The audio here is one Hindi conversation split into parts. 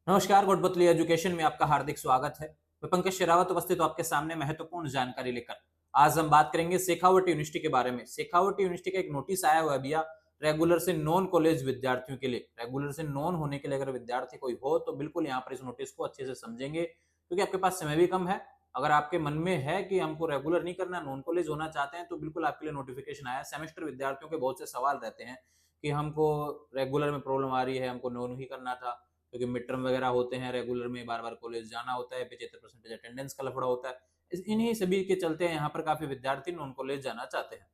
नमस्कार, गुटबतली एजुकेशन में आपका हार्दिक स्वागत है। मैं पंकज शेरावत उपस्थित हूं आपके सामने महत्वपूर्ण जानकारी लेकर। आज हम बात करेंगे शेखावट यूनिवर्सिटी के बारे में। शेखावट यूनिवर्सिटी का एक नोटिस आया हुआ है भैया, रेगुलर से नॉन कॉलेज विद्यार्थियों के लिए। रेगुलर से नॉन होने के लिए अगर विद्यार्थी कोई हो तो बिल्कुल यहाँ पर इस नोटिस को अच्छे से समझेंगे, क्योंकि आपके पास समय भी कम है। अगर आपके मन में है कि हमको रेगुलर नहीं करना, नॉन कॉलेज होना चाहते हैं, तो बिल्कुल आपके लिए नोटिफिकेशन आया है। सेमेस्टर विद्यार्थियों के बहुत से सवाल रहते हैं कि हमको रेगुलर में प्रॉब्लम आ रही है, हमको नॉन ही करना था, क्योंकि मिड टर्म वगैरह होते हैं, रेगुलर में बार बार कॉलेज जाना होता है, 75% अटेंडेंस का लफड़ा होता है। इन्हीं सभी के चलते यहाँ पर काफी विद्यार्थी नॉन कॉलेज जाना चाहते हैं।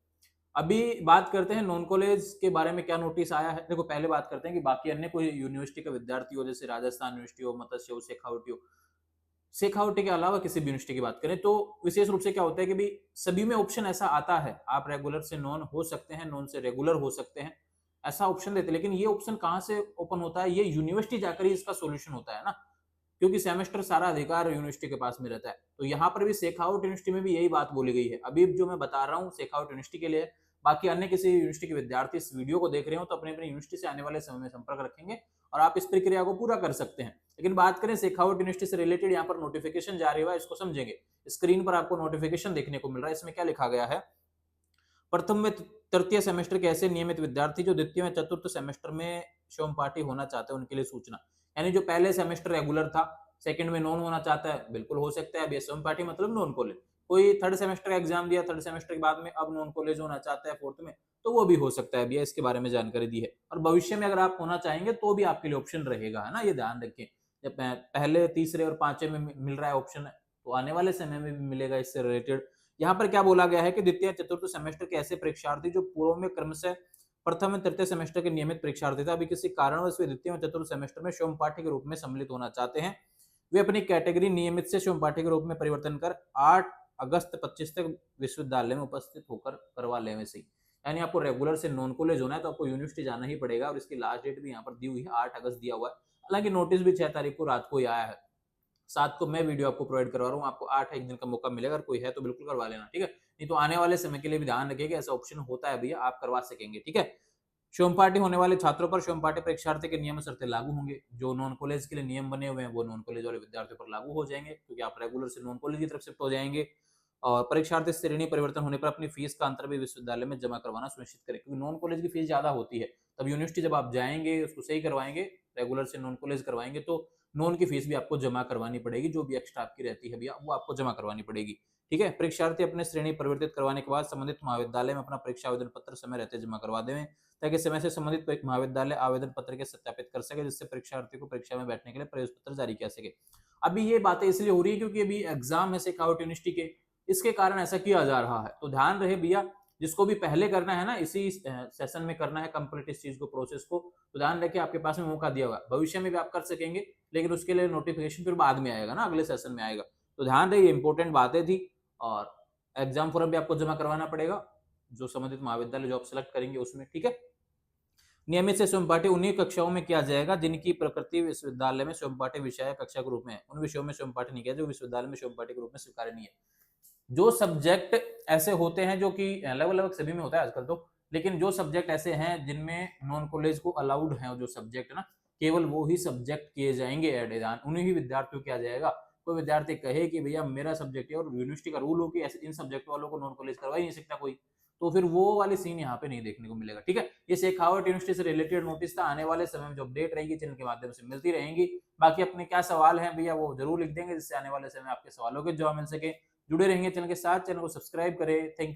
अभी बात करते हैं नॉन कॉलेज के बारे में क्या नोटिस आया है। देखो, पहले बात करते हैं कि बाकी अन्य कोई यूनिवर्सिटी का विद्यार्थी हो, जैसे राजस्थान यूनिवर्सिटी हो, मत्स्य हो, शेखावटी हो, शेखावटी के अलावा किसी भी यूनिवर्सिटी की बात करें तो विशेष रूप से क्या होता है कि भाई सभी में ऑप्शन ऐसा आता है, आप रेगुलर से नॉन हो सकते हैं, नॉन से रेगुलर हो सकते हैं, ऐसा ऑप्शन देते हैं। लेकिन ये ऑप्शन कहाँ से ओपन होता है? ये यूनिवर्सिटी जाकर ही इसका सोल्यूशन होता है ना, क्योंकि सेमेस्टर सारा अधिकार यूनिवर्सिटी के पास में रहता है। तो यहाँ पर भी शेखावट यूनिवर्सिटी में भी यही बात बोली गई है। अभी जो मैं बता रहा हूँ शेखावट यूनिवर्सिटी के लिए, बाकी अन्य किसी यूनिवर्सिटी के विद्यार्थी इस वीडियो को देख रहे हो तो अपने अपने यूनिवर्सिटी से आने वाले समय में संपर्क रखेंगे और आप इस प्रक्रिया को पूरा कर सकते हैं। लेकिन बात करें शेखावट यूनिवर्सिटी से रिलेटेड, यहाँ पर नोटिफिकेशन जारी हुआ है, इसको समझेंगे। स्क्रीन पर आपको नोटिफिकेशन देखने को मिल रहा है, इसमें क्या लिखा गया है? प्रथम में तृतीय सेमेस्टर के ऐसे नियमित विद्यार्थी जो द्वितीय में चतुर्थ सेमेस्टर में सोमपाठी होना चाहते हैं, उनके लिए सूचना। यानी जो पहले सेमेस्टर रेगुलर था, सेकंड में नॉन होना चाहता है, बिल्कुल हो सकता है। अब ये सोमपाठी मतलब नॉन कॉलेज। कोई थर्ड सेमेस्टर का एग्जाम दिया, थर्ड सेमेस्टर के बाद में अब नॉन कॉलेज होना चाहता है फोर्थ में, तो वो भी हो सकता है। भैया इसके बारे में जानकारी दी है, और भविष्य में अगर आप होना चाहेंगे तो भी आपके लिए ऑप्शन रहेगा, है ना, ये ध्यान रखें। जब पहले तीसरे और पांचवे में मिल रहा है ऑप्शन, तो आने वाले समय में भी मिलेगा इससे रिलेटेड। यहाँ पर क्या बोला गया है कि द्वितीय चतुर्थ सेमेस्टर के ऐसे परीक्षार्थी जो पूर्व में क्रमशः प्रथम और तृतीय सेमेस्टर के नियमित परीक्षार्थी थे, अभी किसी कारणवश वे द्वितीय और चतुर्थ सेमेस्टर में सोमपाठी के रूप में सम्मिलित होना चाहते हैं, वे अपनी कैटेगरी नियमित से सोमपाठी के रूप में परिवर्तन कर 8 अगस्त 25 तक विश्वविद्यालय में उपस्थित होकर करवा लेने से। यानी आपको रेगुलर से नॉन कॉलेज होना है तो आपको यूनिवर्सिटी जाना ही पड़ेगा, और इसकी लास्ट डेट भी यहाँ पर दी हुई है, 8 अगस्त दिया हुआ है। हालांकि नोटिस भी 6 तारीख को रात को ही आया है। 7 को मैं वीडियो आपको प्रोवाइड करवा रहा हूँ, आपको 8 एक दिन का मौका मिलेगा, अगर कोई है तो बिल्कुल करवा लेना, ठीक है। नहीं तो आने वाले समय के लिए भी ध्यान रखिए कि ऐसा ऑप्शन होता है भैया, आप करवा सकेंगे, ठीक है। सोमपाठी होने वाले छात्रों पर सोमपाठी परीक्षार्थी के नियम शर्तें लागू होंगे। जो नॉन कॉलेज के लिए नियम बने हुए हैं वो नॉन कॉलेज वाले विद्यार्थियों पर लागू हो जाएंगे, क्योंकि आप रेगुलर से नॉन कॉलेज की तरफ शिफ्ट हो जाएंगे। और परीक्षार्थी श्रेणी परिवर्तन होने पर अपनी फीस का अंतर भी विश्वविद्यालय में जमा करवाना सुनिश्चित करें, क्योंकि नॉन कॉलेज की फीस ज्यादा होती है। तब यूनिवर्सिटी जब आप जाएंगे उसको सही करवाएंगे, रेगुलर से नॉन कॉलेज करवाएंगे, तो नॉन की फीस भी आपको जमा करवानी पड़ेगी, जो भी एक्स्ट्रा आपकी रहती है भैया वो आपको जमा करवानी पड़ेगी, ठीक है। परीक्षार्थी अपने श्रेणी परिवर्तित करवाने के बाद संबंधित महाविद्यालय में अपना परीक्षा आवेदन पत्र समय रहते जमा करवा दें, ताकि समय से संबंधित महाविद्यालय आवेदन पत्र के सत्यापित कर सके, जिससे परीक्षार्थी को परीक्षा में बैठने के लिए प्रवेश पत्र जारी किया सके। अभी ये बातें इसलिए हो रही है क्योंकि अभी एग्जाम है शेखावट यूनिवर्सिटी के, इसके कारण ऐसा किया जा रहा है। तो ध्यान रहे भैया, जिसको भी पहले करना है ना, इसी सेशन में करना है कंप्लीट इस चीज को, प्रोसेस को, तो ध्यान रखिए आपके पास में मौका दिया हुआ है। भविष्य में भी आप कर सकेंगे, लेकिन उसके लिए नोटिफिकेशन फिर बाद में आएगा ना, अगले सेशन में आएगा। तो ध्यान रहे, इंपॉर्टेंट बातें थी। और एग्जाम फॉर्म भी आपको जमा करवाना पड़ेगा, जो संबंधित महाविद्यालय जो आप सेलेक्ट करेंगे उसमें, ठीक है। नियमित से स्वयंपाठी उन्हीं कक्षाओं में किया जाएगा जिनकी प्रकृति विश्वविद्यालय में स्वयंपाठी विषय कक्षा के रूप में है। उन विषयों में स्वयंपाठी नहीं किया जो विश्वविद्यालय में स्वयंपाठी के रूप में स्वीकार्य नहीं है। जो सब्जेक्ट ऐसे होते हैं जो कि अलग अलग सभी में होता है आजकल तो, लेकिन जो सब्जेक्ट ऐसे हैं जिनमें नॉन कॉलेज को अलाउड है, जो सब्जेक्ट है ना, केवल वो ही सब्जेक्ट किए जाएंगे एड, उन्हीं ही विद्यार्थियों किया जाएगा। कोई विद्यार्थी कहे कि भैया मेरा सब्जेक्ट है और यूनिवर्सिटी का रूल हो कि ऐसे इन सब्जेक्ट वालों को नॉन कॉलेज करवा ही नहीं सकता कोई, तो फिर वो वाली सीन यहाँ पे नहीं देखने को मिलेगा, ठीक है। ये शेखावट यूनिवर्सिटी से रिलेटेड नोटिस था। आने वाले समय में जो अपडेट रहेगी चैनल के माध्यम से मिलती रहेंगी। बाकी अपने क्या सवाल है भैया वो जरूर लिख देंगे, जिससे आने वाले समय आपके सवालों के जवाब मिल सके। जुड़े रहेंगे चैनल के साथ, चैनल को सब्सक्राइब करें। Thank you.